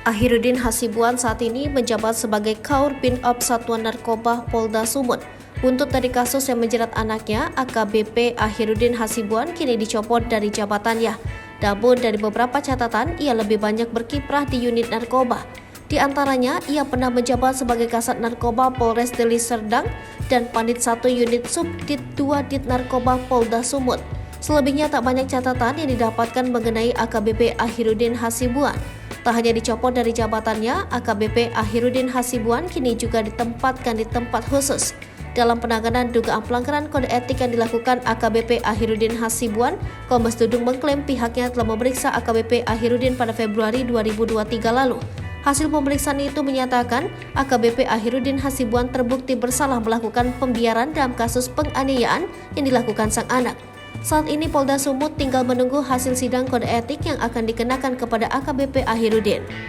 Akhirudin Hasibuan saat ini menjabat sebagai Kaur Bin-Op Satuan Narkoba Polda Sumut. Buntut dari kasus yang menjerat anaknya, AKBP Akhirudin Hasibuan kini dicopot dari jabatannya. Namun dari beberapa catatan, ia lebih banyak berkiprah di unit narkoba. Di antaranya, ia pernah menjabat sebagai Kasat Narkoba Polres Deli Serdang dan Panit 1 Unit Subdit 2 Dit Narkoba Polda Sumut. Selebihnya tak banyak catatan yang didapatkan mengenai AKBP Akhirudin Hasibuan. Tak hanya dicopot dari jabatannya, AKBP Akhirudin Hasibuan kini juga ditempatkan di tempat khusus. Dalam penanganan dugaan pelanggaran kode etik yang dilakukan AKBP Akhirudin Hasibuan, Kombes Dudung mengklaim pihaknya telah memeriksa AKBP Akhirudin pada Februari 2023 lalu. Hasil pemeriksaan itu menyatakan AKBP Akhirudin Hasibuan terbukti bersalah melakukan pembiaran dalam kasus penganiayaan yang dilakukan sang anak. Saat ini Polda Sumut tinggal menunggu hasil sidang kode etik yang akan dikenakan kepada AKBP Akhirudin.